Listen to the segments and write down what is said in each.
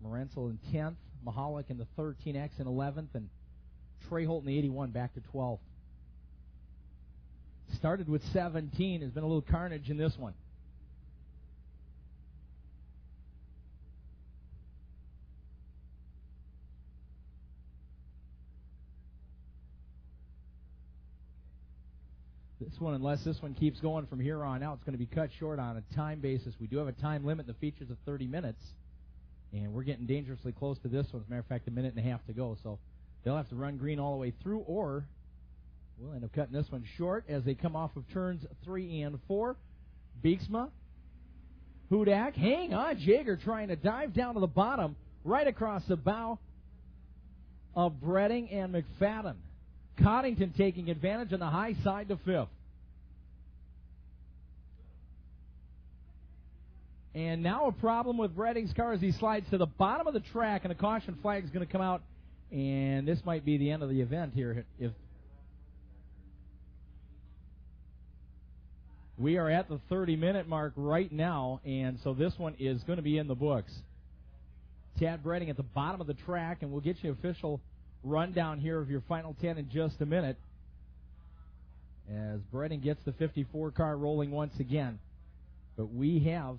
Morenzel in 10th, Mahalik in the 13X in 11th, and Trey Holt in the 81 back to 12th. Started with 17. There's been a little carnage in this one. This one, unless this one keeps going from here on out, it's going to be cut short on a time basis. We do have a time limit. The features of 30 minutes, and we're getting dangerously close to this one. As a matter of fact, a minute and a half to go. So they'll have to run green all the way through, or we'll end up cutting this one short as they come off of turns 3 and 4. Beeksma, Hudak, hang on. Jaeger trying to dive down to the bottom, right across the bow of Bredding and McFadden. Coddington taking advantage on the high side to 5th. And now a problem with Bredding's car as he slides to the bottom of the track, and a caution flag is going to come out, and this might be the end of the event here. If we are at the 30-minute mark right now, and so this one is going to be in the books. Tad Bredding at the bottom of the track, and we'll get you official rundown here of your final 10 in just a minute as Bredding gets the 54 car rolling once again. But we have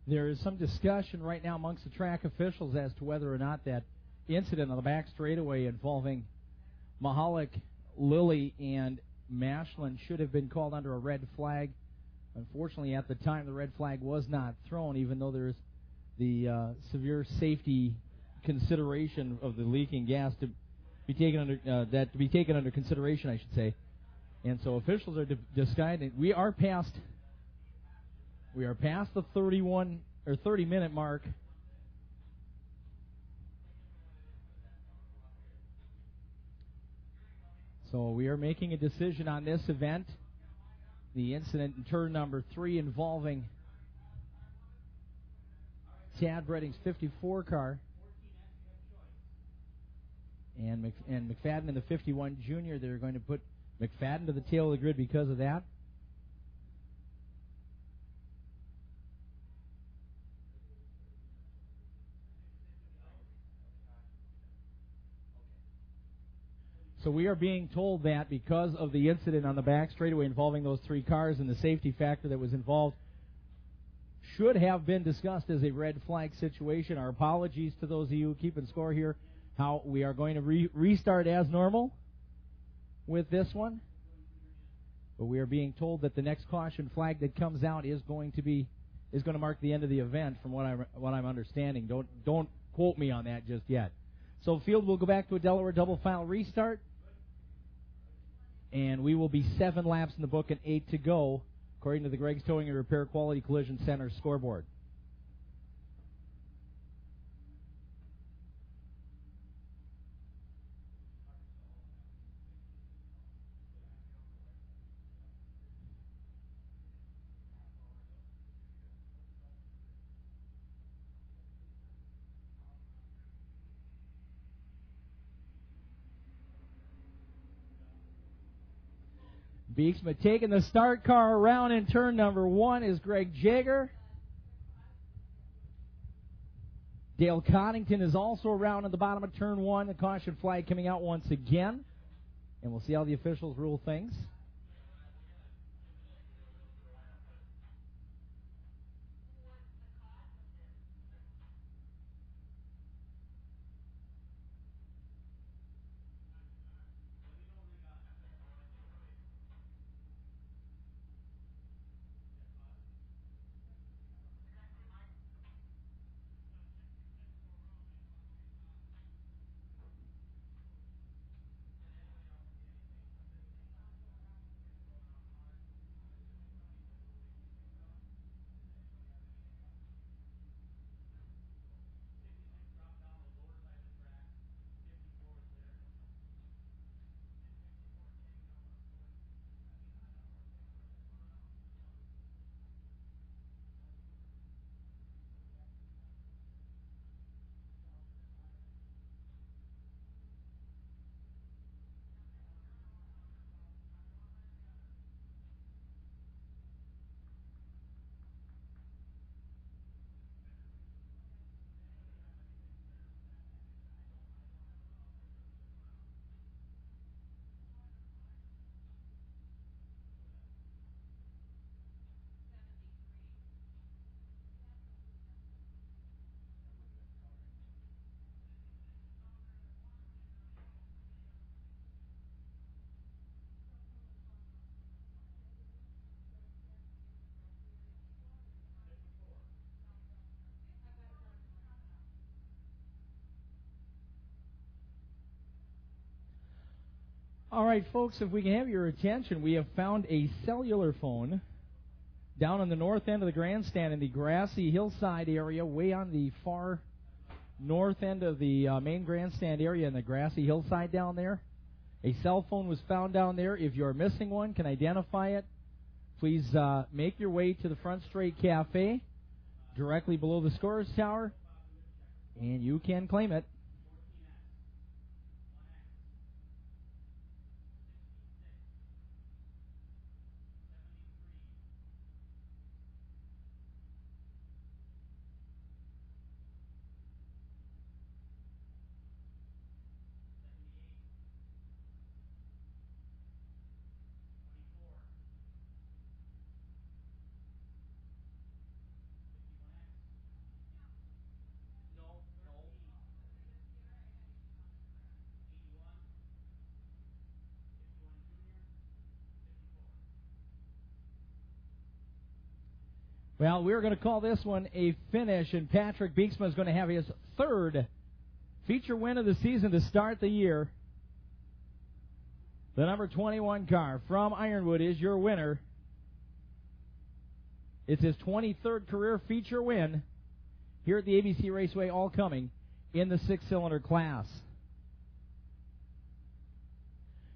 there is some discussion right now amongst the track officials as to whether or not that incident on the back straightaway involving Mahalik, Lilly, and Mashlin should have been called under a red flag. Unfortunately, at the time, the red flag was not thrown, even though there's the severe safety consideration of the leaking gas to be taken under consideration, I should say. And so officials are deciding. We are past the 31 or 30-minute mark. So we are making a decision on this event. The incident in turn number 3 involving Tad Bredding's 54 car and McFadden in the 51 Junior. They're going to put McFadden to the tail of the grid because of that. So we are being told that because of the incident on the back straightaway involving those 3 cars and the safety factor that was involved should have been discussed as a red flag situation. Our apologies to those of you keeping score here. How we are going to restart as normal with this one. But we are being told that the next caution flag that comes out is going to mark the end of the event from what I'm understanding. Don't quote me on that just yet. So field will go back to a Delaware double file restart. And we will be 7 laps in the book and 8 to go, according to the Greg's Towing and Repair Quality Collision Center scoreboard. Beeksma taking the start car around in turn number 1 is Greg Jager. Dale Coddington is also around at the bottom of turn 1. The caution flag coming out once again. And we'll see how the officials rule things. All right, folks, if we can have your attention, we have found a cellular phone down on the north end of the grandstand in the grassy hillside area, way on the far north end of the main grandstand area in the grassy hillside down there. A cell phone was found down there. If you're missing one, can identify it, please make your way to the Front Straight Cafe directly below the Scorers Tower, and you can claim it. Well, we're going to call this one a finish, and Patrick Beeksma is going to have his third feature win of the season to start the year. The number 21 car from Ironwood is your winner. It's his 23rd career feature win here at the ABC Raceway, all coming in the 6-cylinder class.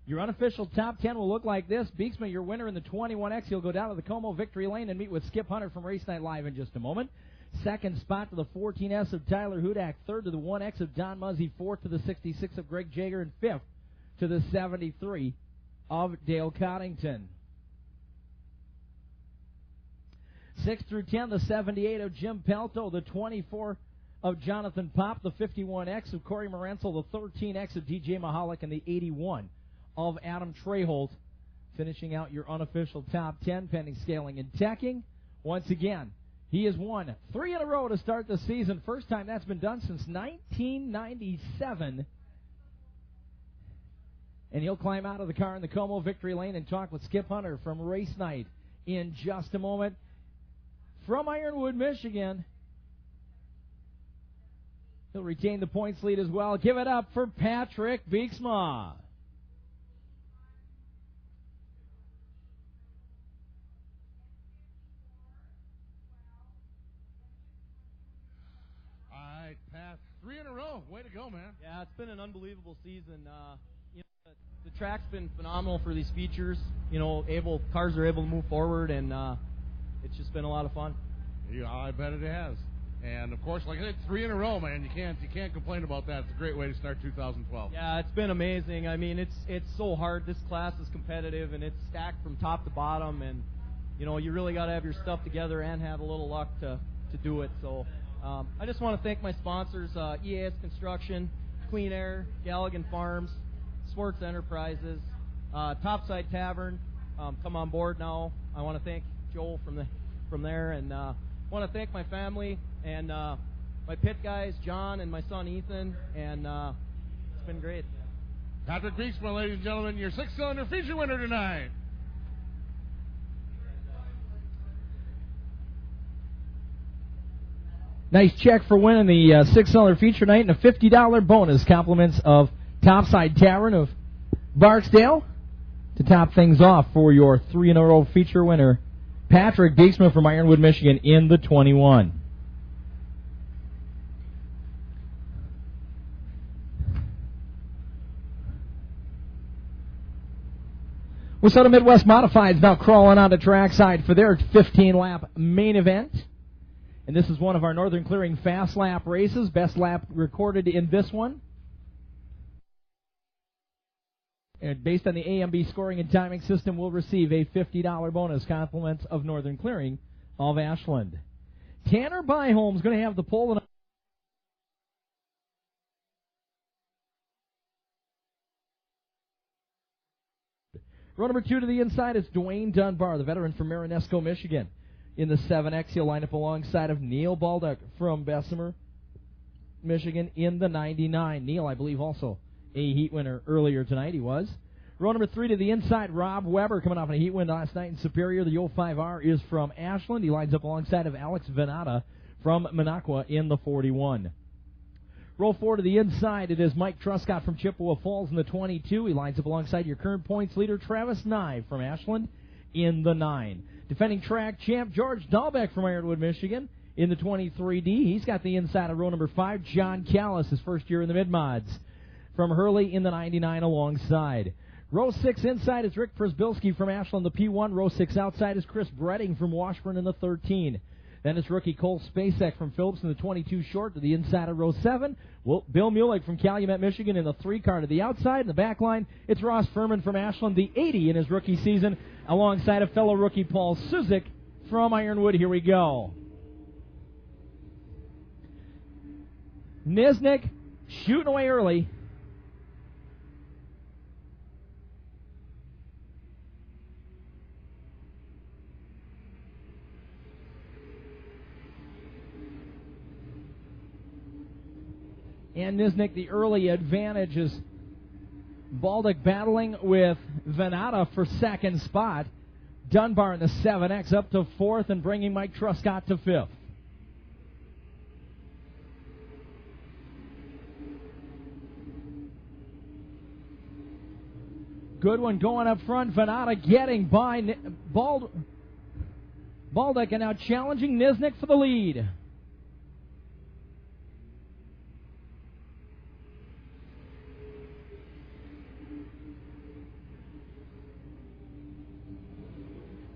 Your unofficial top 10 will look like this. Beeksma, your winner in the 21X. He'll go down to the Como Victory Lane and meet with Skip Hunter from Race Night Live in just a moment. Second spot to the 14S of Tyler Hudak. Third to the 1X of Don Muzzy. Fourth to the 66 of Greg Jager. And fifth to the 73 of Dale Coddington. 6 through 10, the 78 of Jim Pelto. The 24 of Jonathan Popp. The 51X of Corey Morenzel. The 13X of DJ Mahalik. And the 81 of Adam Treholt, finishing out your unofficial top 10, pending scaling and tacking. Once again, he has won 3 in a row to start the season. First time that's been done since 1997. And he'll climb out of the car in the Como Victory Lane and talk with Skip Hunter from Race Night in just a moment. From Ironwood, Michigan, he'll retain the points lead as well. Give it up for Patrick Beeksma. Pat, 3 in a row. Way to go, man. Yeah, it's been an unbelievable season. The track's been phenomenal for these features. Cars are able to move forward, and it's just been a lot of fun. Yeah, I bet it has. And of course, like I said, 3 in a row, man. You can't complain about that. It's a great way to start 2012. Yeah, it's been amazing. I mean, it's so hard. This class is competitive, and it's stacked from top to bottom, and you really got to have your stuff together and have a little luck to do it. So I just want to thank my sponsors, EAS Construction, Clean Air, Galligan Farms, Sports Enterprises, Topside Tavern. Come on board now. I want to thank Joel from there, and want to thank my family and my pit guys, John and my son Ethan, and it's been great. Patrick Beeksma, ladies and gentlemen, your 6-cylinder feature winner tonight. Nice check for winning the 6-cylinder feature night and a $50 bonus. Compliments of Topside Tavern of Barksdale to top things off for your 3-in-a-row feature winner, Patrick Beeksma from Ironwood, Michigan, in the 21. Wissota Midwest Modifieds now crawling onto trackside for their 15-lap main event. And this is one of our Northern Clearing fast lap races. Best lap recorded in this one. And based on the AMB scoring and timing system, will receive a $50 bonus. Compliments of Northern Clearing of Ashland. Tanner Byholm's going to have the pole. Row number 2 to the inside is Dwayne Dunbar, the veteran from Marinesco, Michigan. In the 7X, he'll line up alongside of Neil Baldock from Bessemer, Michigan, in the 99. Neil, I believe, also a heat winner earlier tonight. He was. Row number 3 to the inside, Rob Weber, coming off a heat win last night in Superior. The 05R is from Ashland. He lines up alongside of Alex Venata from Minocqua in the 41. Row 4 to the inside, it is Mike Truscott from Chippewa Falls in the 22. He lines up alongside your current points leader, Travis Nye from Ashland, in the 9. Defending track champ George Dahlbeck from Ironwood, Michigan, in the 23D. He's got the inside of row number 5. John Callis, his first year in the mid-mods, from Hurley in the 99 alongside. Row 6 inside is Rick Przbilski from Ashland, the P1. Row 6 outside is Chris Bredding from Washburn in the 13. Then it's rookie Cole Spacek from Phillips in the 22 short to the inside of row 7. Bill Mueller from Calumet, Michigan in the 3 car to the outside. In the back line, it's Ross Furman from Ashland, the 80 in his rookie season, alongside of fellow rookie Paul Suzik from Ironwood. Here we go. Nisnik shooting away early. And Nisnik, the early advantage, is Baldock battling with Venata for second spot. Dunbar in the 7X up to 4th and bringing Mike Truscott to 5th. Good one going up front. Venata getting by Baldock and now challenging Nisnik for the lead.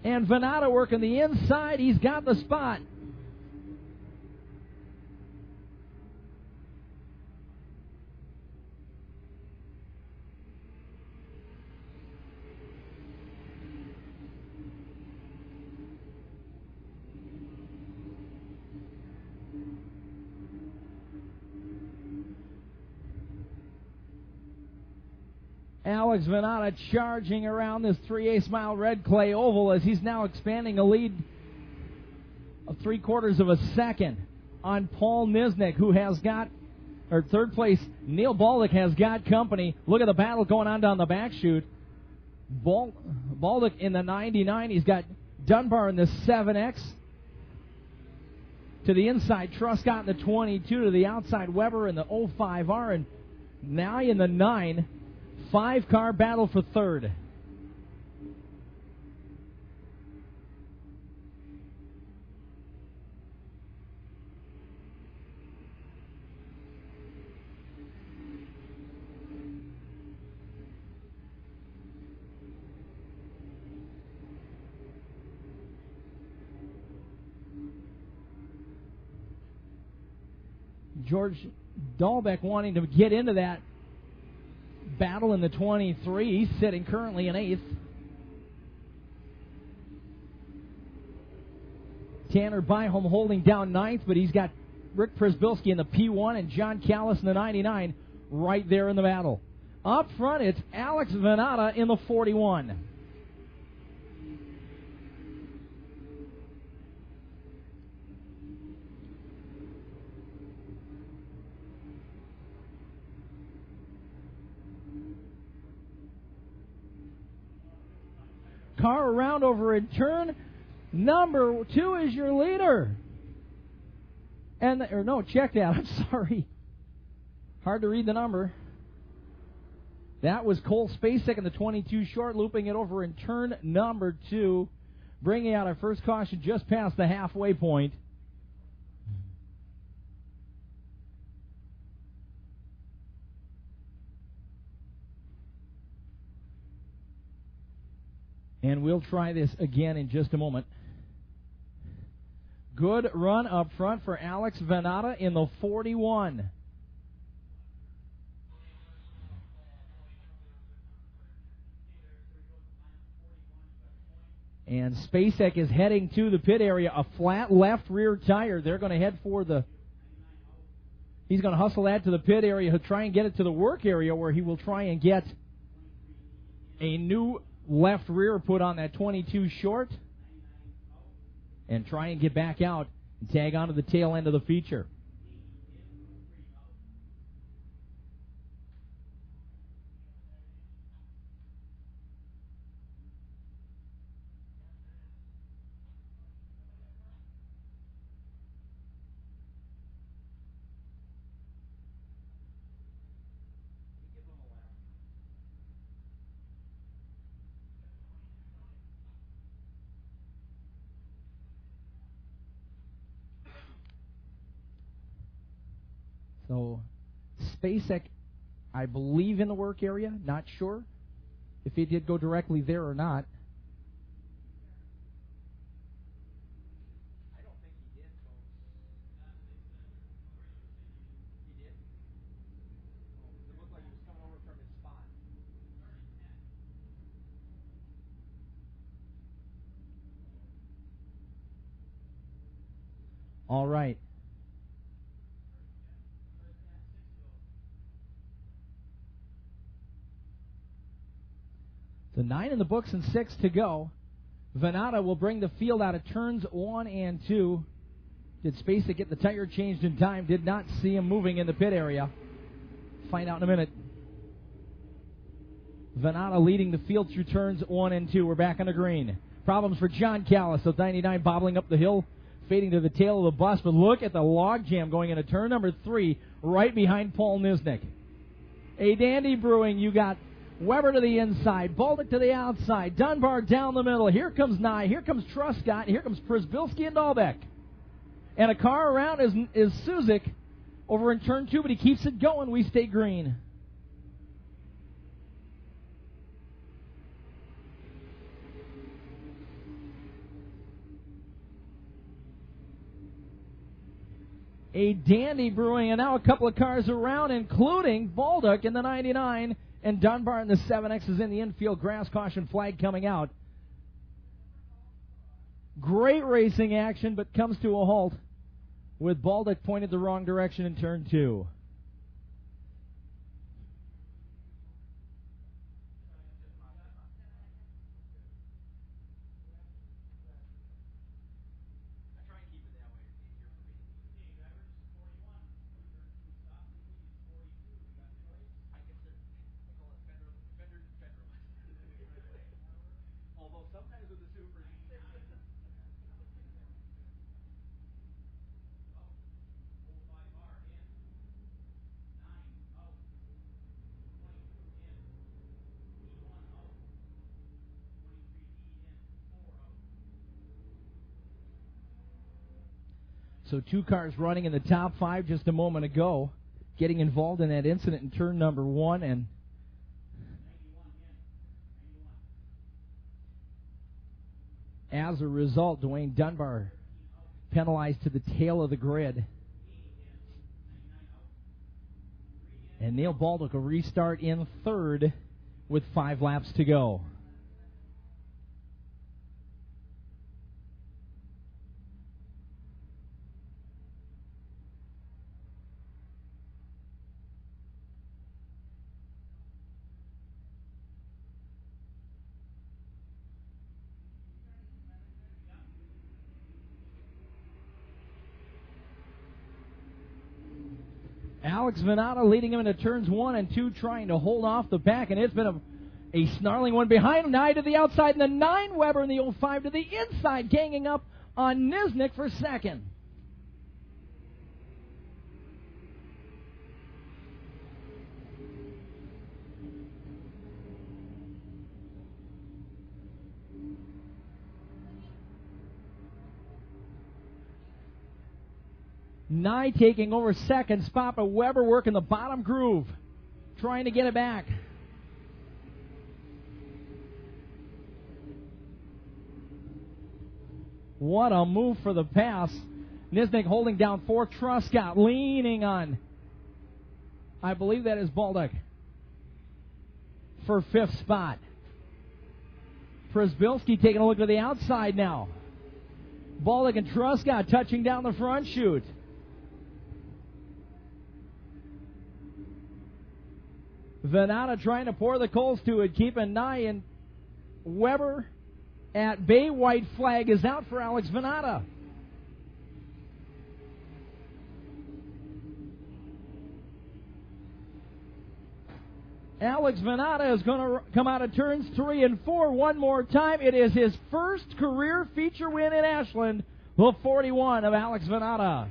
And Venata working the inside. He's got the spot. Alex Venata charging around this 3/8 mile red clay oval as he's now expanding a lead of 3/4 of a second on Paul Nisnik, who has got, or third place, Neil Baldock has got company. Look at the battle going on down the back chute. Baldock in the 99. He's got Dunbar in the 7X. To the inside, Truscott in the 22. To the outside, Weber in the 05R. And now in the 9. 5-car battle for third. George Dahlbeck wanting to get into that battle in the 23. He's sitting currently in 8th. Tanner Byholm holding down 9th, but he's got Rick Przybylski in the P1 and John Callis in the 99 right there in the battle. Up front, it's Alex Venata in the 41. Car around over in turn number 2 is your leader. Check that. I'm sorry. Hard to read the number. That was Cole Spacek in the 22 short, looping it over in turn number 2, bringing out our first caution just past the halfway point. And we'll try this again in just a moment. Good run up front for Alex Venata in the 41. And Spacek is heading to the pit area. A flat left rear tire. They're going to head for the... He's going to hustle that to the pit area. He'll try and get it to the work area where he will try and get a new left rear put on that 22 short and try and get back out and tag onto the tail end of the feature. So, Spacek, I believe, in the work area. Not sure if he did go directly there or not. I don't think he did, folks. He did? Oh, it looked like he was coming over from his spot. All right. The 9 in the books and 6 to go. Venata will bring the field out of turns 1 and 2. Did Spacek get the tire changed in time? Did not see him moving in the pit area. Find out in a minute. Venata leading the field through turns 1 and 2. We're back on the green. Problems for John Callis. So 99 bobbling up the hill, fading to the tail of the bus. But look at the logjam going into turn number 3, right behind Paul Nisnik. A dandy brewing. You got Weber to the inside, Baldick to the outside, Dunbar down the middle. Here comes Nye, here comes Truscott, here comes Przybylski and Dahlbeck. And a car around is Suzik over in turn 2, but he keeps it going. We stay green. A dandy brewing, and now a couple of cars around, including Baldick in the 99. And Dunbar in the 7X is in the infield. Grass caution flag coming out. Great racing action, but comes to a halt with Baldick pointed the wrong direction in turn 2. So 2 cars running in the top 5 just a moment ago, getting involved in that incident in turn number 1. And as a result, Dwayne Dunbar penalized to the tail of the grid. And Neil Baldock will restart in third with 5 laps to go. Alex Venata leading him into turns 1 and 2, trying to hold off the back, and it's been a snarling one behind him. 9 to the outside, and the 9 Weber in the 05 to the inside, ganging up on Nisnik for second. Nye taking over second spot, but Weber working the bottom groove, trying to get it back. What a move for the pass. Nisnik holding down 4. Truscott leaning on, I believe that is Baldock, for 5th spot. Przbilski taking a look to the outside now. Baldock and Truscott touching down the front chute. Venata trying to pour the coals to it, keeping Nye and Weber at bay. White flag is out for Alex Venata. Alex Venata is going to come out of turns 3 and 4 one more time. It is his first career feature win in Ashland, the 41 of Alex Venata.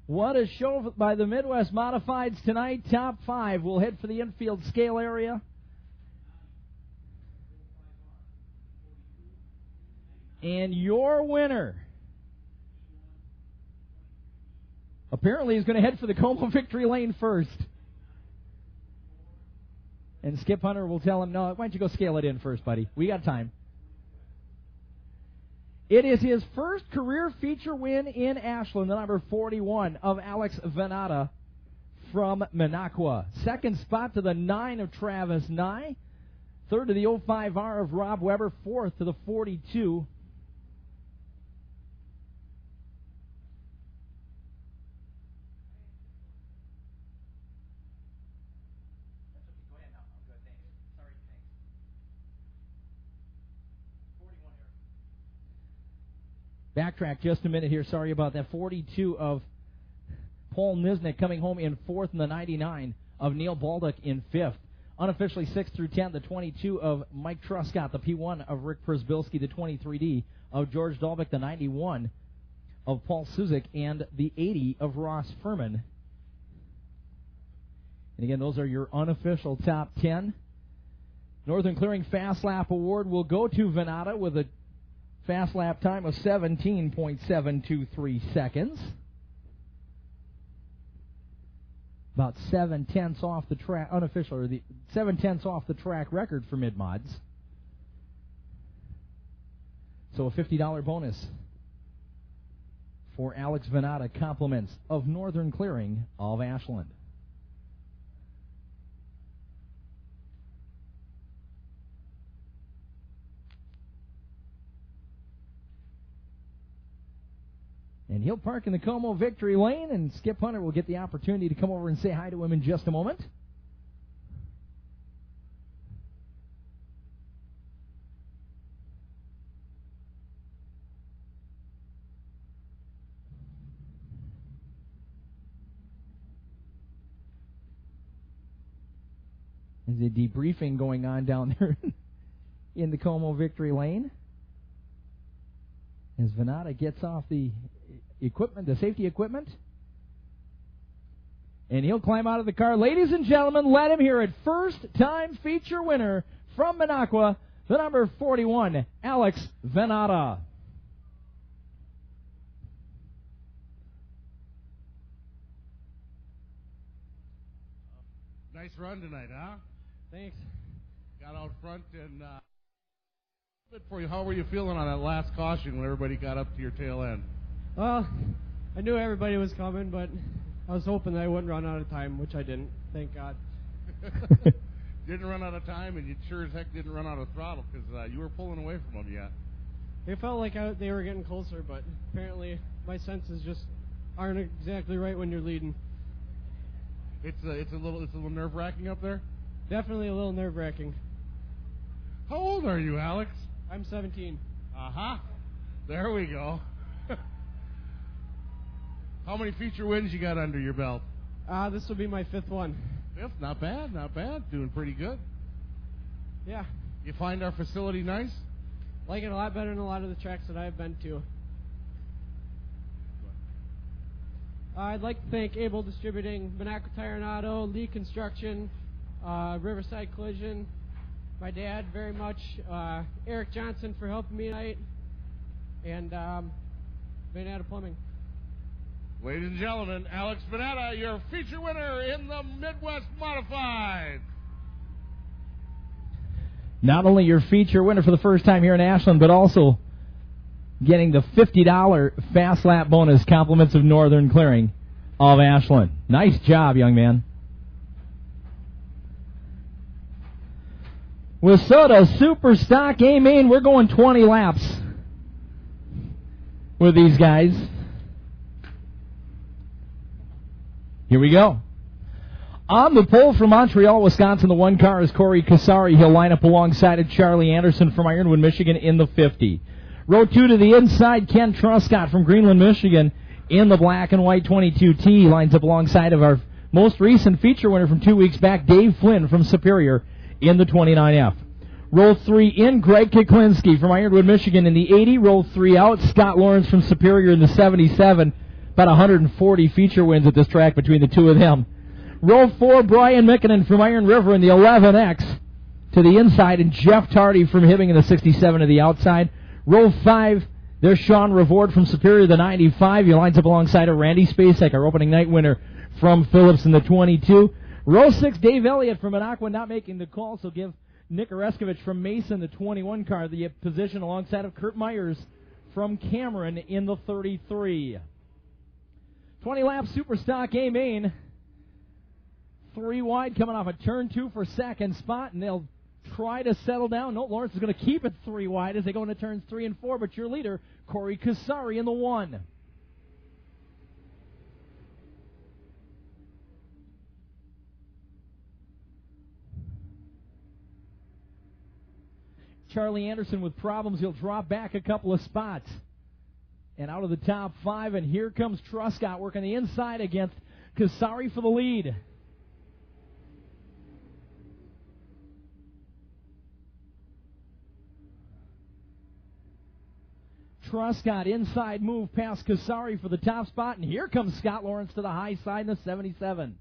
What a show by the Midwest Modifieds tonight. Top 5 will head for the infield scale area. And your winner apparently is going to head for the Como victory lane first. And Skip Hunter will tell him, no, why don't you go scale it in first, buddy? We got time. It is his first career feature win in Ashland, the number 41 of Alex Venata from Minocqua. Second spot to the 9 of Travis Nye. Third to the 05R of Rob Weber. Fourth to the 42. Backtrack just a minute here. Sorry about that. 42 of Paul Nisnik coming home in 4th, and the 99 of Neil Baldock in 5th. Unofficially 6 through 10, the 22 of Mike Truscott, the P1 of Rick Przbilski, the 23D of George Dalbeck, the 91 of Paul Suzik, and the 80 of Ross Furman. And again, those are your unofficial top 10. Northern Clearing Fast Lap Award will go to Venata with a fast lap time of 17.723 seconds. About 7/10 off the track, unofficial, or the 7/10 off the track record for mid-mods. So a $50 bonus for Alex Venata, compliments of Northern Clearing of Ashland. And he'll park in the Como victory lane, and Skip Hunter will get the opportunity to come over and say hi to him in just a moment. There's a debriefing going on down there in the Como victory lane as Venata gets off the equipment, the safety equipment, and he'll climb out of the car. Ladies and gentlemen, let him hear it. First time feature winner from Minocqua, the number 41, Alex Venata. Nice run tonight, huh? Thanks. Got out front and good for you. How were you feeling on that last caution when everybody got up to your tail end? Well, I knew everybody was coming, but I was hoping that I wouldn't run out of time, which I didn't. Thank God. Didn't run out of time, and you sure as heck didn't run out of throttle because you were pulling away from them yet. It felt like they were getting closer, but apparently my senses just aren't exactly right when you're leading. It's a little nerve-wracking up there? Definitely a little nerve-wracking. How old are you, Alex? I'm 17. Uh-huh. There we go. How many feature wins you got under your belt? This will be my 5th one. 5th? Not bad, not bad. Doing pretty good. Yeah. You find our facility nice? Like it a lot better than a lot of the tracks that I've been to. I'd like to thank Able Distributing, Monaco Tire and Auto, Lee Construction, Riverside Collision, my dad very much, Eric Johnson for helping me tonight, and Vanetta Plumbing. Ladies and gentlemen, Alex Vanetta, your feature winner in the Midwest Modified. Not only your feature winner for the first time here in Ashland, but also getting the $50 Fast Lap bonus, compliments of Northern Clearing of Ashland. Nice job, young man. With Soda Super Stock A-Main, we're going 20 laps with these guys. Here we go. On the pole from Montreal, Wisconsin, the one car is Corey Casari. He'll line up alongside of Charlie Anderson from Ironwood, Michigan in the 50. Row 2 to the inside, Ken Truscott from Greenland, Michigan in the black and white 22T. Lines up alongside of our most recent feature winner from 2 weeks back, Dave Flynn from Superior in the 29F. Row 3 in, Greg Kuklinski from Ironwood, Michigan in the 80. Row 3 out, Scott Lawrence from Superior in the 77. About 140 feature wins at this track between the two of them. Row 4, Brian Mikkinen from Iron River in the 11X to the inside, and Jeff Tardy from Hibbing in the 67 to the outside. Row 5, there's Sean Revord from Superior, the 95. He lines up alongside of Randy Spacek, our opening night winner from Phillips in the 22. Row 6, Dave Elliott from Minocqua not making the call, so give Nick Oreskovich from Mason, the 21 car, the position alongside of Kurt Myers from Cameron in the 33. 20 lap Super Stock A-Main. 3 wide coming off a turn 2 for second spot, and they'll try to settle down. No, Lawrence is going to keep it 3 wide as they go into turns 3 and 4, but your leader, Corey Casari in the 1. Charlie Anderson with problems. He'll drop back a couple of spots. And out of the top 5, and here comes Truscott working the inside against Casari for the lead. Truscott inside move past Casari for the top spot, and here comes Scott Lawrence to the high side in the 77.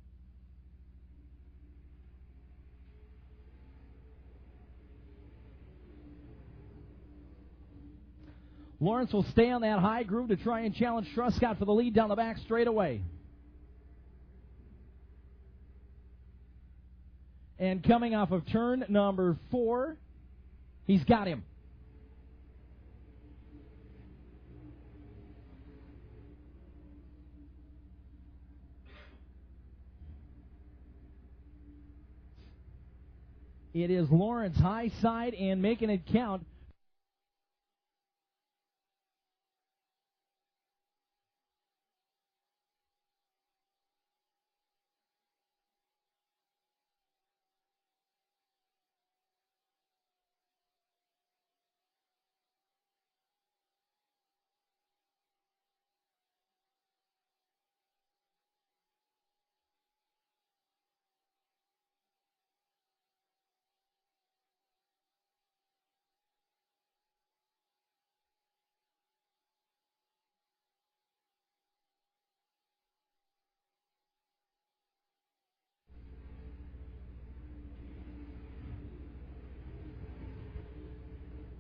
Lawrence will stay on that high groove to try and challenge Truscott for the lead down the back straightaway. And coming off of turn number 4, he's got him. It is Lawrence high side and making it count.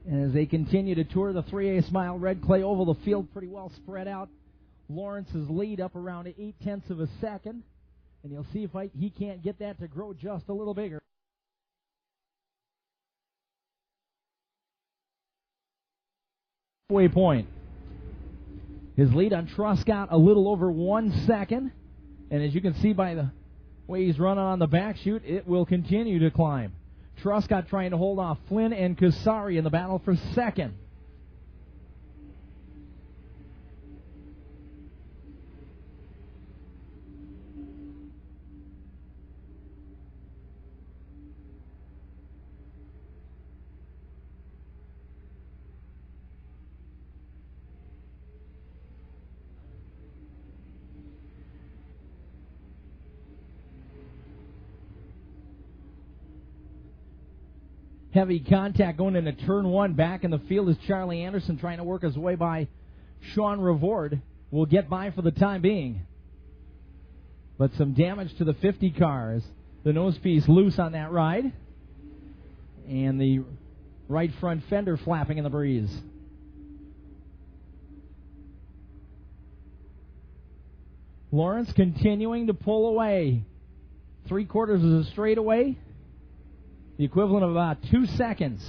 And as they continue to tour the 3A Smile Red Clay Oval, the field pretty well spread out. Lawrence's lead up around 0.8 of a second. And you'll see if he can't get that to grow just a little bigger. Halfway point. His lead on Truscott a little over 1 second. And as you can see by the way he's running on the back chute, it will continue to climb. Truscott trying to hold off Flynn and Ceasar in the battle for second. Heavy contact going into turn one. Back in the field is Charlie Anderson trying to work his way by Sean Revord. Will get by for the time being. But some damage to the 50 cars. The nose piece loose on that ride. And the right front fender flapping in the breeze. Lawrence continuing to pull away. 3/4 is a straightaway. The equivalent of about 2 seconds.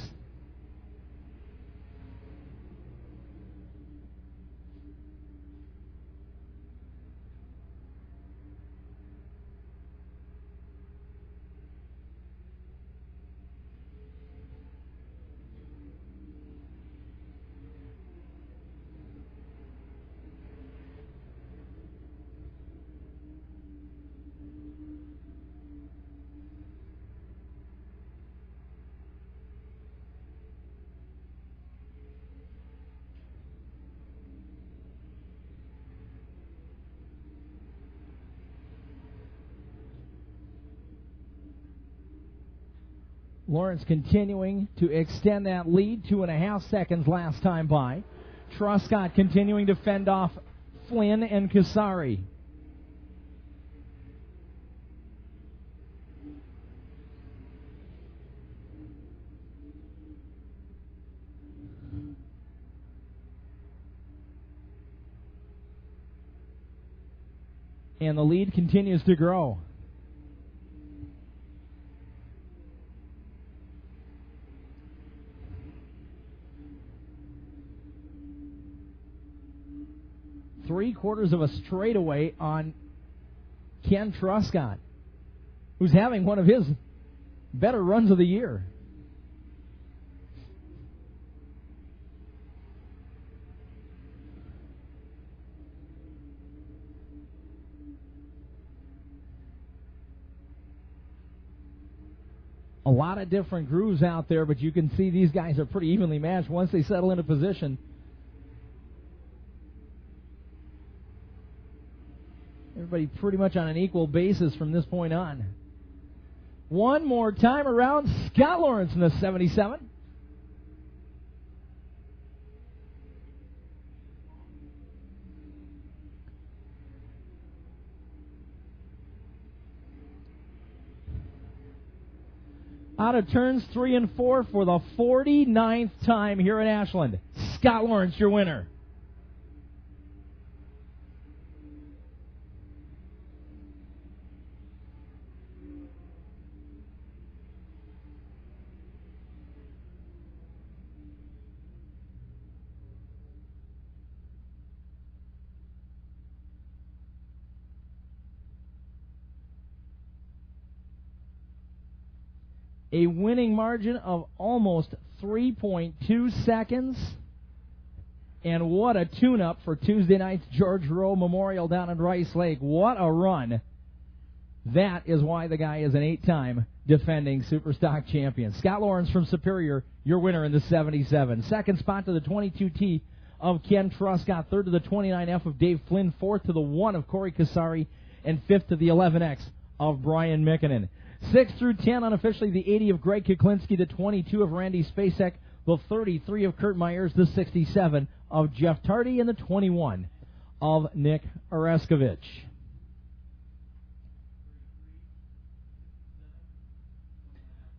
Lawrence continuing to extend that lead, 2.5 seconds last time by. Truscott continuing to fend off Flynn and Ceasar. And the lead continues to grow. Three-quarters of a straightaway on Ken Truscott, who's having one of his better runs of the year. A lot of different grooves out there, but you can see these guys are pretty evenly matched once they settle into position. Everybody pretty much on an equal basis from this point on. One more time around, Scott Lawrence in the 77. Out of turns 3 and 4 for the 49th time here at Ashland. Scott Lawrence, your winner. A winning margin of almost 3.2 seconds. And what a tune-up for Tuesday night's George Rowe Memorial down in Rice Lake. What a run. That is why the guy is an 8-time defending Superstock champion. Scott Lawrence from Superior, your winner in the 77. Second spot to the 22T of Ken Truscott. Third to the 29F of Dave Flynn. Fourth to the 1 of Corey Ceasar. And fifth to the 11X of Brian Mikkonen. 6 through 10 unofficially, the 80 of Greg Kuklinski, the 22 of Randy Spacek, the 33 of Kurt Myers, the 67 of Jeff Tardy, and the 21 of Nick Oreskovich.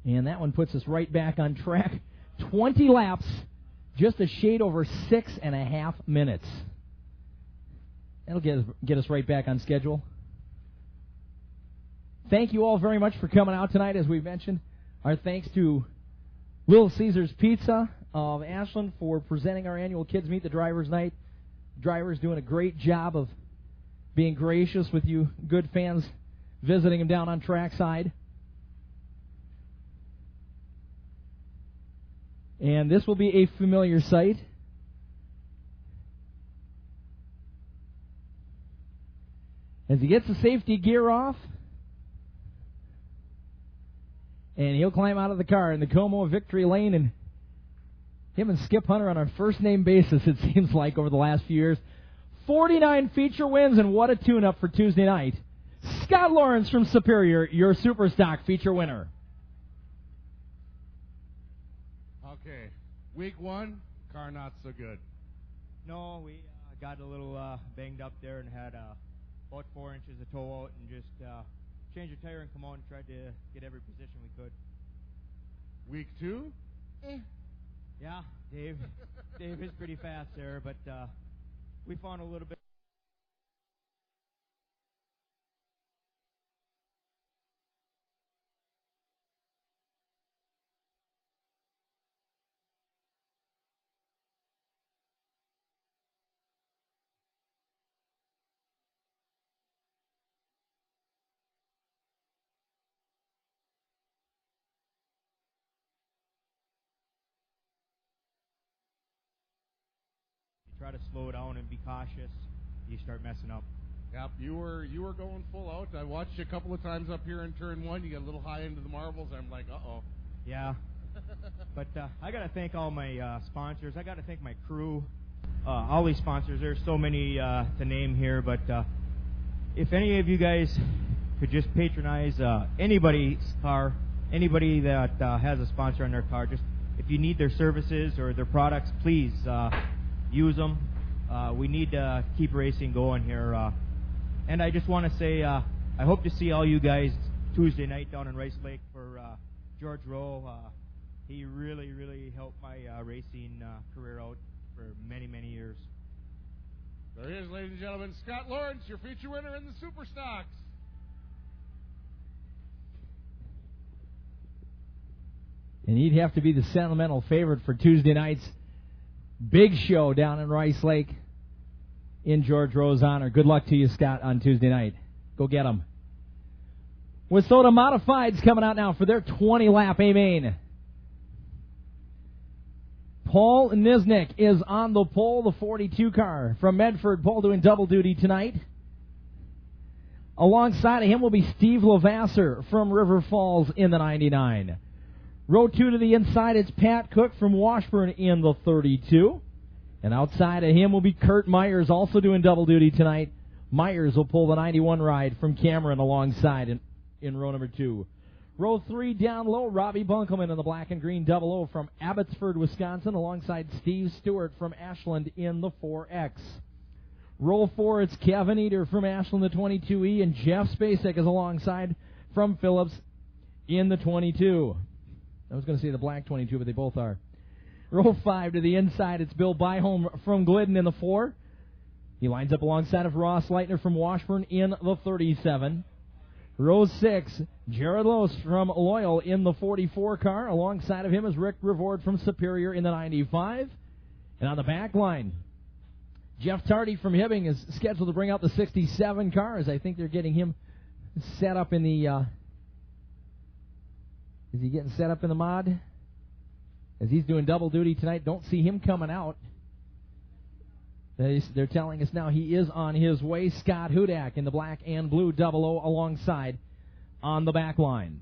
And that one puts us right back on track. 20 laps, just a shade over 6.5 minutes. That'll get us right back on schedule. thank you all very much for coming out tonight. As we mentioned, our thanks to Little Caesar's Pizza of Ashland for presenting our annual Kids Meet the Drivers Night. Drivers doing a great job of being gracious with you good fans visiting them down on trackside. And this will be a familiar sight. As he gets the safety gear off, and he'll climb out of the car in the Como victory lane, and him and Skip Hunter on a first-name basis, it seems like, over the last few years. 49 feature wins, and what a tune-up for Tuesday night. Scott Lawrence from Superior, your Superstock feature winner. Okay, week one, car not so good. No, we got a little banged up there and had about 4 inches of toe out and just changed the tire and come on and tried to get every position we could. Week two? Yeah, Dave is pretty fast there, but we found a little bit. Try to slow down and be cautious. You start messing up. Yep, you were going full out. I watched you a couple of times up here in turn one. You got a little high into the marbles. I'm like, uh-oh. Yeah. But I got to thank all my sponsors. I got to thank my crew, all these sponsors. There's so many to name here, but if any of you guys could just patronize anybody's car, anybody that has a sponsor on their car, just if you need their services or their products, please use them. We need to keep racing going here. And I just want to say I hope to see all you guys Tuesday night down in Rice Lake for George Rowe. He really, really helped my racing career out for many, many years. There he is, ladies and gentlemen. Scott Lawrence, your feature winner in the Super Stocks. And he'd have to be the sentimental favorite for Tuesday night's big show down in Rice Lake in George Rowe's honor. Good luck to you, Scott, on Tuesday night. Go get them. Wissota Modifieds coming out now for their 20-lap A-Main. Paul Nisnik is on the pole, the 42 car from Medford. Paul doing double duty tonight. Alongside of him will be Steve Lavasser from River Falls in the 99. Row 2 to the inside, it's Pat Cook from Washburn in the 32. And outside of him will be Kurt Myers, also doing double duty tonight. Myers will pull the 91 ride from Cameron alongside in row number 2. Row 3 down low, Robbie Bunkelman in the black and green 00 from Abbotsford, Wisconsin, alongside Steve Stewart from Ashland in the 4X. Row 4, it's Kevin Eder from Ashland, the 22E, and Jeff Spacek is alongside from Phillips in the 22. I was going to say the black 22, but they both are. Row 5 to the inside, it's Bill Byholm from Glidden in the 4. He lines up alongside of Ross Leitner from Washburn in the 37. Row 6, Jared Lose from Loyal in the 44 car. Alongside of him is Rick Revord from Superior in the 95. And on the back line, Jeff Tardy from Hibbing is scheduled to bring out the 67 cars. I think they're getting him set up in the... Is he getting set up in the mod? As he's doing double duty tonight, don't see him coming out. They're telling us now he is on his way. Scott Hudak in the black and blue 00 alongside on the back line.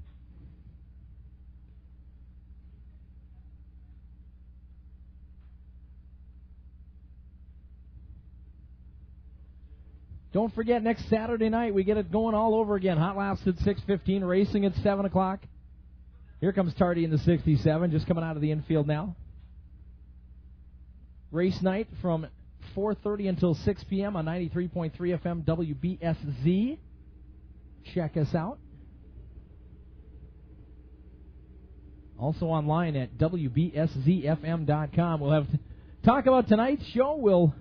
Don't forget, next Saturday night we get it going all over again. Hot laps at 6:15, racing at 7 o'clock. Here comes Tardy in the 67, just coming out of the infield now. Race night from 4:30 until 6 p.m. on 93.3 FM WBSZ. Check us out. Also online at WBSZFM.com. We'll have to talk about tonight's show. We'll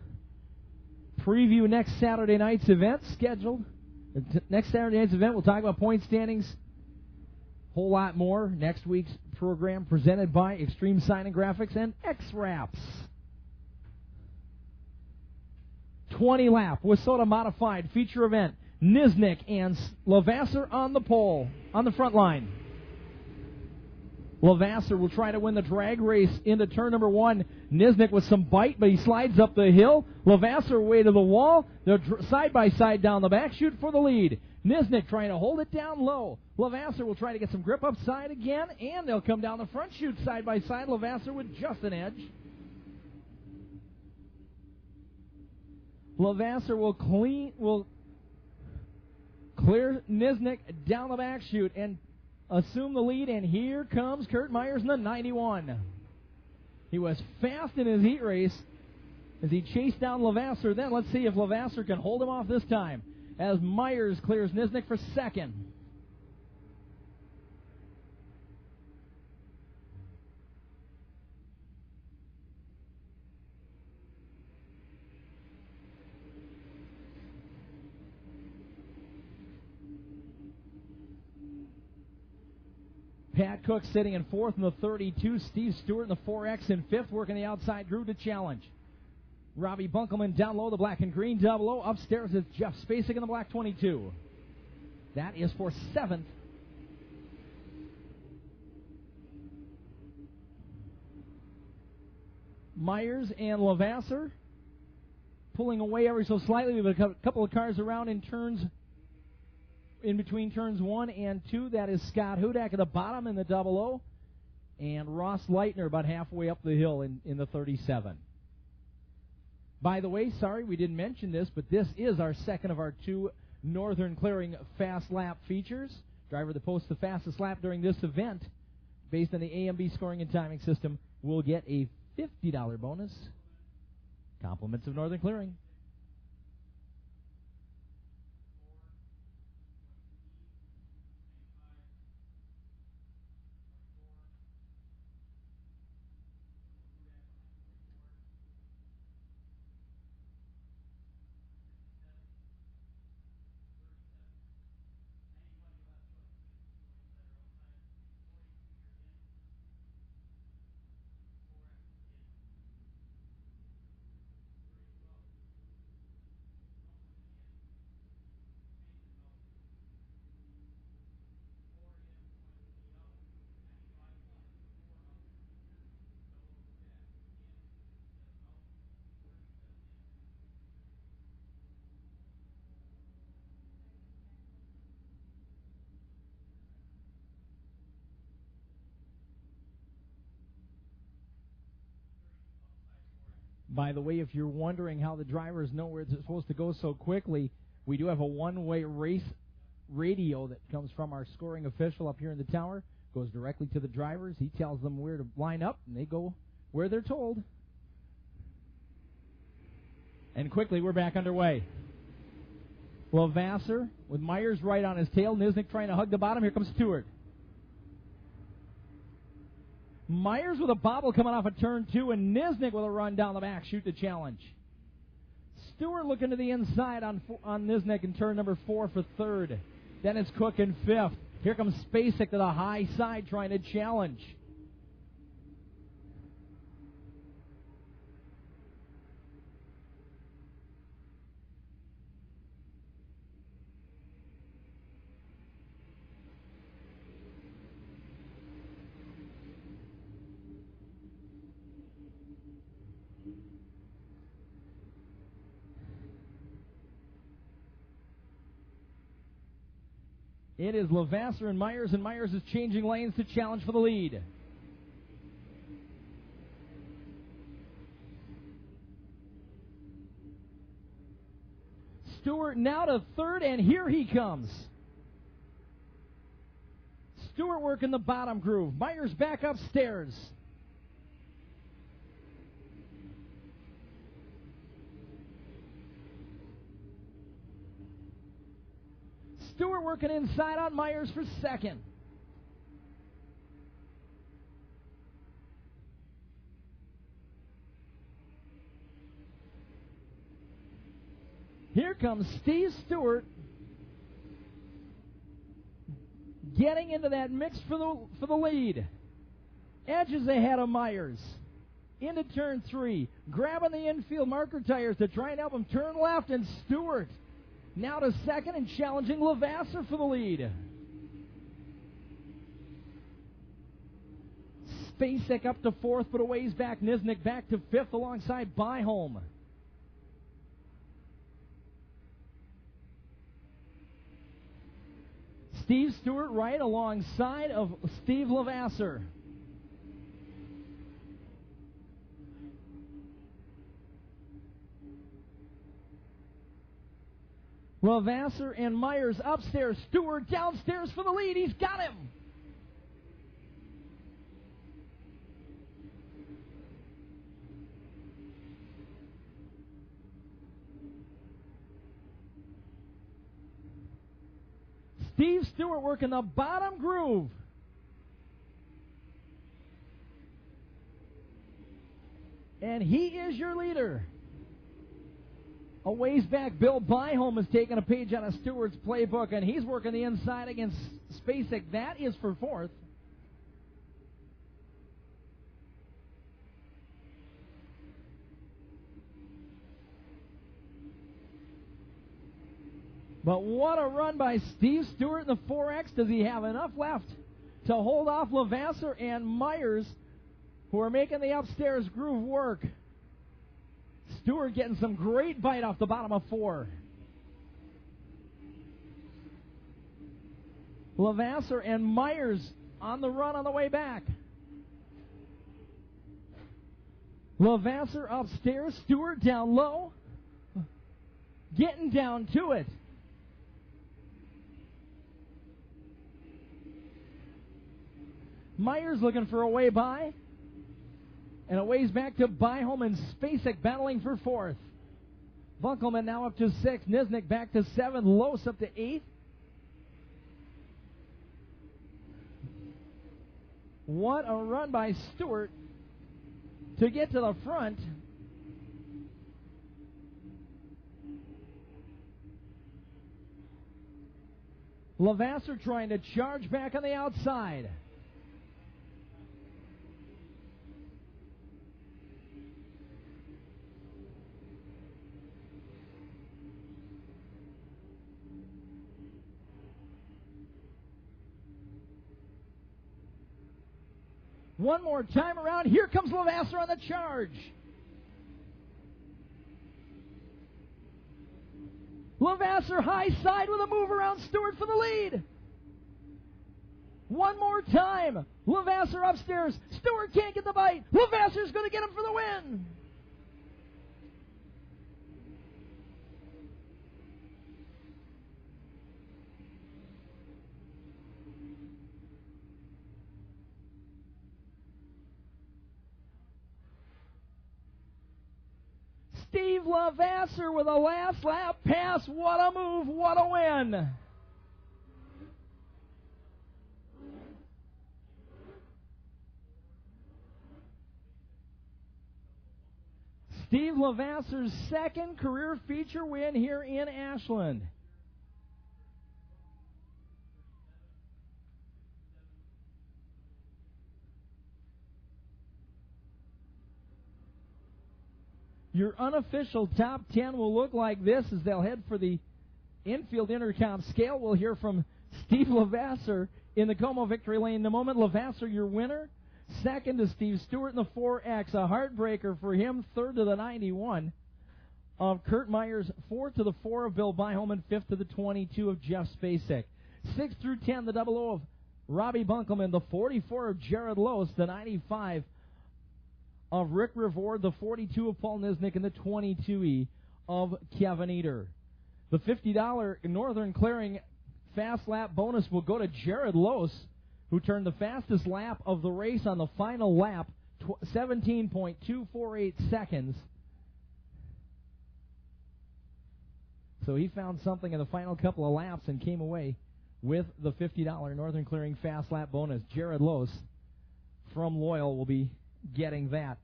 preview next Saturday night's event scheduled Next Saturday night's event, we'll talk about point standings, whole lot more. Next week's program presented by Extreme Sign and Graphics and X-Wraps. 20 lap Wissota modified feature event. Nisnik and Levasseur on the pole, on the front line. Levasseur will try to win the drag race into turn number 1. Nisnik with some bite, but he slides up the hill. Levasseur way to the wall. They're side-by-side down the back chute for the lead. Nisnik trying to hold it down low. Levasseur will try to get some grip upside again, and they'll come down the front chute side-by-side. Levasseur with just an edge. Levasseur will clear Nisnik down the back chute and assume the lead, and here comes Kurt Myers in the 91. He was fast in his heat race as he chased down Levasseur. Then let's see if Levasseur can hold him off this time as Myers clears Nisnik for second. Pat Cook sitting in fourth in the 32. Steve Stewart in the 4X in fifth, working the outside groove to challenge. Robbie Bunkelman down low, the black and green 00. Upstairs is Jeff Spacek in the black 22. That is for seventh. Myers and Levasseur pulling away ever so slightly. We have a couple of cars around in between turns 1 and 2. That is Scott Hudak at the bottom in the 00, and Ross Leitner about halfway up the hill in the 37. By the way, sorry we didn't mention this, but this is our second of our 2 Northern Clearing fast lap features. Driver that posts the fastest lap during this event, based on the AMB scoring and timing system, will get a $50 bonus. Compliments of Northern Clearing. By the way, if you're wondering how the drivers know where it's supposed to go so quickly, we do have a one-way race radio that comes from our scoring official up here in the tower. Goes directly to the drivers. He tells them where to line up, and they go where they're told. And quickly, we're back underway. Levasseur with Myers right on his tail. Nisnik trying to hug the bottom. Here comes Stewart. Myers with a bobble coming off of turn 2, and Nisnik with a run down the back chute to challenge. Stewart looking to the inside on Nisnik in turn number 4 for third. Then it's Cook in fifth. Here comes Spacek to the high side trying to challenge. It is Levasseur and Myers is changing lanes to challenge for the lead. Stewart now to third, and here he comes. Stewart working the bottom groove. Myers back upstairs. Stewart working inside on Myers for second. Here comes Steve Stewart getting into that mix for the lead. Edges ahead of Myers. Into turn 3. Grabbing the infield marker tires to try and help him turn left. And Stewart now to second and challenging Levasseur for the lead. Spacek up to 4th, but a ways back. Nisnik back to 5th alongside Byholm. Steve Stewart right alongside of Steve Levasseur. Levasseur and Myers upstairs. Stewart downstairs for the lead. He's got him. Steve Stewart working the bottom groove. And he is your leader. A ways back, Bill Byholm has taken a page out of Stewart's playbook, and he's working the inside against Spacek. That is for 4th. But what a run by Steve Stewart in the 4X. Does he have enough left to hold off Levasseur and Myers, who are making the upstairs groove work? Stewart getting some great bite off the bottom of 4. Levasseur and Myers on the run on the way back. Levasseur upstairs, Stewart down low, getting down to it. Myers looking for a way by. And a ways back to Byholm and Spacek battling for 4th. Bunkelman now up to 6th. Nisnik back to 7th. Lose up to 8th. What a run by Stewart to get to the front. Levasseur trying to charge back on the outside. One more time around. Here comes Levasseur on the charge. Levasseur high side with a move around Stewart for the lead. One more time. Levasseur upstairs. Stewart can't get the bite. Levasseur's going to get him for the win. Steve Levasseur with a last lap pass. What a move, what a win. Steve Levasseur's second career feature win here in Ashland. Your unofficial top 10 will look like this as they'll head for the infield intercom scale. We'll hear from Steve Levasseur in the Como victory lane in a moment. Levasseur, your winner. Second to Steve Stewart in the 4X. A heartbreaker for him. Third to the 91 of Kurt Myers. Fourth to the 4 of Bill Byholm. And fifth to the 22 of Jeff Spacek. 6 through 10, the 00 of Robbie Bunkelman. The 44 of Jared Lose. The 95 of Rick Rivord, the 42 of Paul Nisnik, and the 22E of Kevin Eder. The $50 Northern Clearing fast lap bonus will go to Jared Lose, who turned the fastest lap of the race on the final lap, 17.248 seconds. So he found something in the final couple of laps and came away with the $50 Northern Clearing fast lap bonus. Jared Lose from Loyal will be getting that.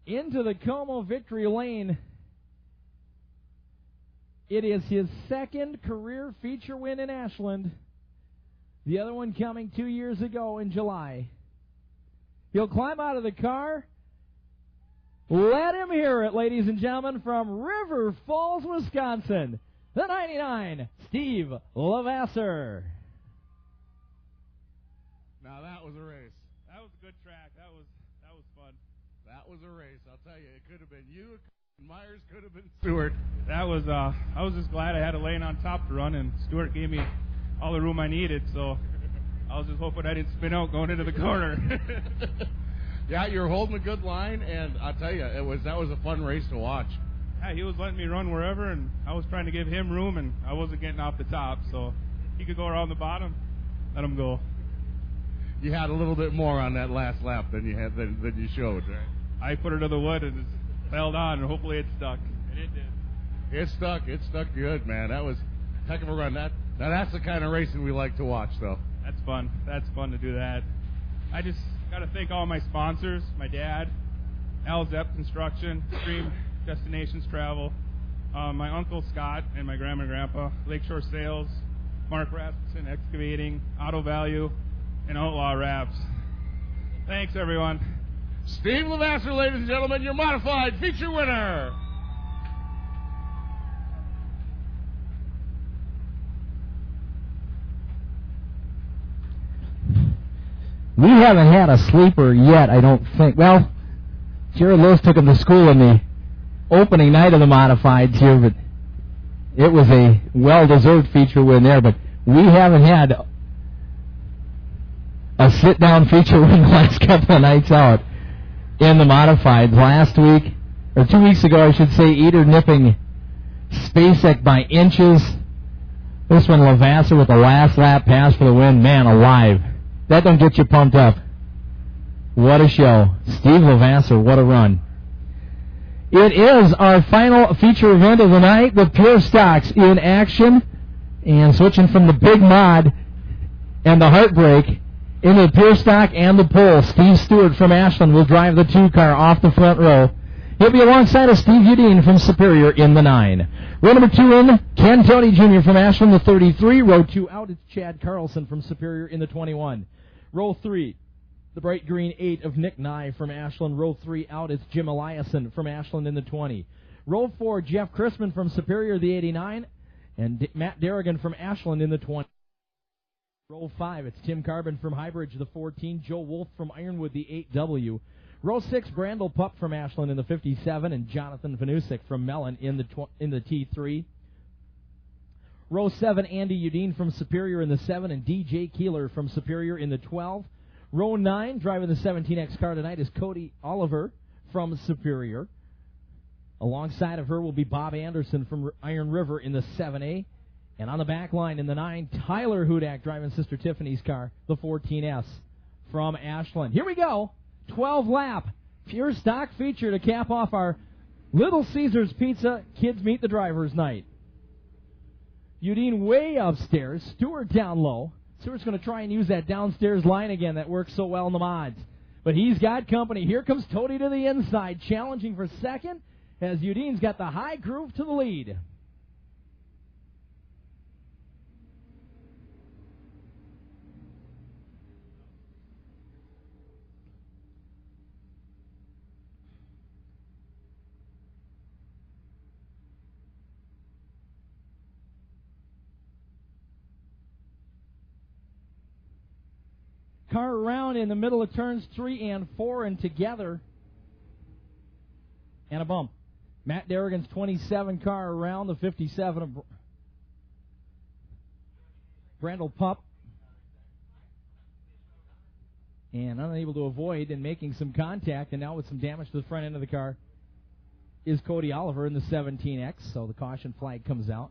Into the Como victory lane. It is his second career feature win in Ashland. The other one coming 2 years ago in July. He'll climb out of the car. Let him hear it, ladies and gentlemen, from River Falls, Wisconsin. The 99, Steve Levasseur. Now that was a race. That was a good track. That was fun. That was a race. I'll tell you, it could have been you. Myers could have been Stewart. That was. I was just glad I had a lane on top to run, and Stewart gave me all the room I needed. So I was just hoping I didn't spin out going into the corner. Yeah, you were holding a good line, and I'll tell you, that was a fun race to watch. Yeah, he was letting me run wherever, and I was trying to give him room, and I wasn't getting off the top, so he could go around the bottom. Let him go. You had a little bit more on that last lap than you showed, right? I put her to the wood and just held on, and hopefully it stuck, and it did. It stuck. It stuck good, man. That was a heck of a run. That's the kind of racing we like to watch, though. That's fun. That's fun to do that. I just got to thank all my sponsors, my dad, Al Zepp Construction, Stream Destinations Travel, my uncle Scott and my grandma and grandpa, Lakeshore Sales, Mark Rasmussen Excavating, Auto Value, and Outlaw Wraps. Thanks, everyone. Steve Levasseur, ladies and gentlemen, your modified feature winner. We haven't had a sleeper yet, I don't think. Well, Jared Lewis took him to school in the opening night of the modifieds here, but it was a well-deserved feature win there. But we haven't had a sit-down feature win the last couple of nights out in the modifieds. Last week, or 2 weeks ago, I should say, Eder nipping Spacek by inches. This one, Levasseur with the last lap pass for the win. Man alive. That don't get you pumped up. What a show. Steve Levasseur, what a run. It is our final feature event of the night, the Pure Stocks in action. And switching from the big mod and the heartbreak into the Pure Stock and the pole. Steve Stewart from Ashland will drive the 2-car off the front row. He'll be alongside of Steve Udine from Superior in the 9. Row number 2 in, Ken Tony Jr. from Ashland, the 33. Row 2 out, it's Chad Carlson from Superior in the 21. Row 3, the bright green 8 of Nick Nye from Ashland. Row 3 out, it's Jim Eliason from Ashland in the 20. Row 4, Jeff Chrisman from Superior, the 89. And Matt Darrigan from Ashland in the 20. Row 5, it's Tim Carbon from Highbridge, the 14. Joe Wolf from Ironwood, the 8W. Row 6, Brandel Pup from Ashland in the 57. And Jonathan Vanusik from Mellon in the T3. Row 7, Andy Udine from Superior in the 7, and DJ Keeler from Superior in the 12. Row 9, driving the 17X car tonight, is Cody Oliver from Superior. Alongside of her will be Bob Anderson from Iron River in the 7A. And on the back line in the 9, Tyler Hudak driving Sister Tiffany's car, the 14S from Ashland. Here we go. 12-lap Pure Stock feature to cap off our Little Caesars Pizza Kids Meet the Drivers night. Udine way upstairs, Stewart down low. Stewart's going to try and use that downstairs line again that works so well in the mods. But he's got company. Here comes Tody to the inside, challenging for second as Udine's got the high groove to the lead. Car around in the middle of turns 3 and 4 and together. And a bump. Matt Darrigan's 27 car around the 57 of Brandel Pup. And unable to avoid and making some contact, and now with some damage to the front end of the car, is Cody Oliver in the 17X. So the caution flag comes out.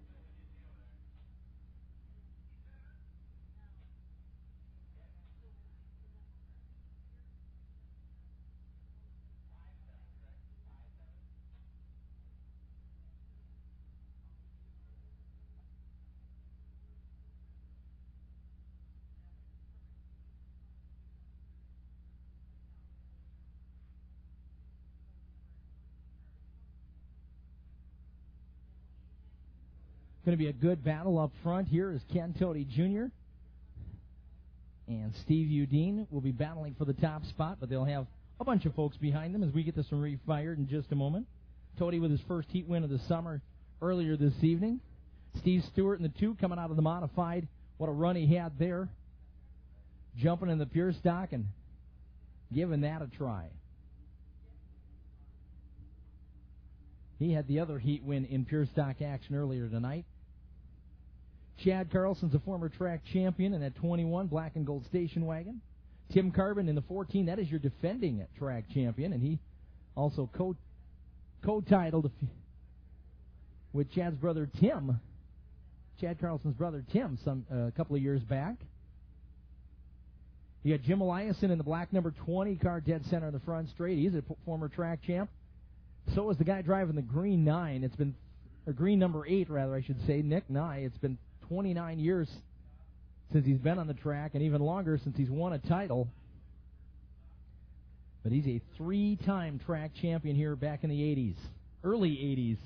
Going to be a good battle up front here is Ken Tody Jr. And Steve Udine will be battling for the top spot, but they'll have a bunch of folks behind them as we get this one refired in just a moment. Tody with his first heat win of the summer earlier this evening. Steve Stewart in the 2 coming out of the modified. What a run he had there. Jumping in the pure stock and giving that a try. He had the other heat win in pure stock action earlier tonight. Chad Carlson's a former track champion in that 21 black and gold station wagon. Tim Carbon in the 14, that is your defending track champion, and he also co-titled with Chad's brother Tim, Chad Carlson's brother Tim, a couple of years back. You got Jim Eliason in the black number 20 car, dead center in the front straight. He's a former track champ. So is the guy driving the green 9. It's been, or green number 8 rather, I should say, Nick Nye. It's been 29 years since he's been on the track, and even longer since he's won a title. But he's a 3-time track champion here back in the 80s, early 80s.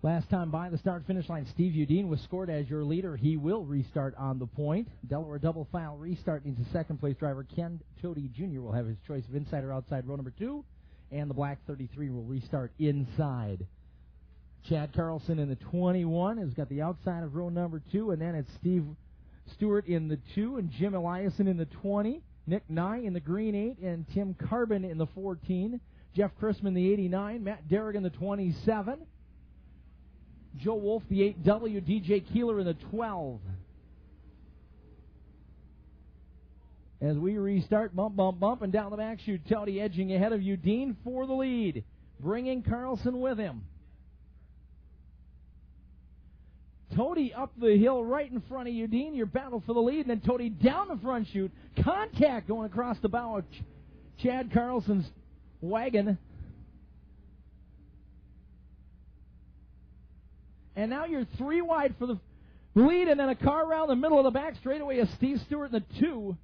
Last time by the start-finish line, Steve Udine was scored as your leader. He will restart on the point. Delaware double file restart needs a second-place driver. Ken Tody Jr. will have his choice of inside or outside row number 2, and the black 33 will restart inside. Chad Carlson in the 21 has got the outside of row number 2, and then it's Steve Stewart in the 2 and Jim Eliason in the 20, Nick Nye in the green 8, and Tim Carbon in the 14, Jeff Chrisman the 89, Matt Derrick in the 27, Joe Wolf, the 8W, DJ Keeler in the 12. As we restart, bump, bump, bump, and down the back chute, Tody edging ahead of Udine for the lead, bringing Carlson with him. Tody up the hill right in front of Udine, your battle for the lead, and then Tody down the front chute. Contact going across the bow of Chad Carlson's wagon. And now you're 3 wide for the lead, and then a car around the middle of the back straightaway is Steve Stewart in the 2.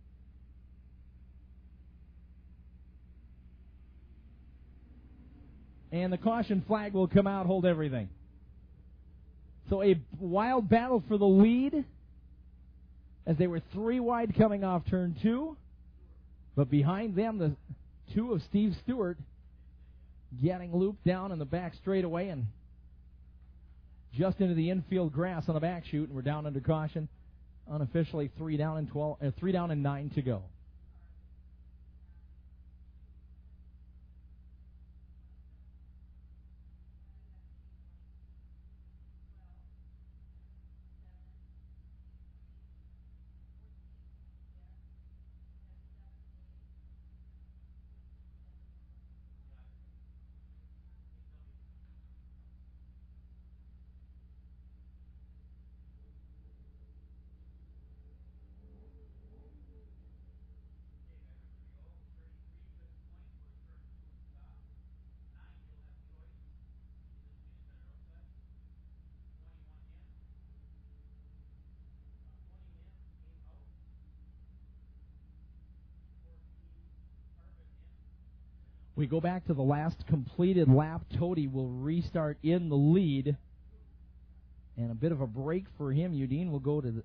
And the caution flag will come out, hold everything. So a wild battle for the lead as they were 3 wide coming off turn 2. But behind them, the 2 of Steve Stewart getting looped down in the back straightaway and just into the infield grass on the back chute, and we're down under caution. Unofficially 3 down and 9 to go. We go back to the last completed lap. Tody will restart in the lead. And a bit of a break for him. Udine will go to the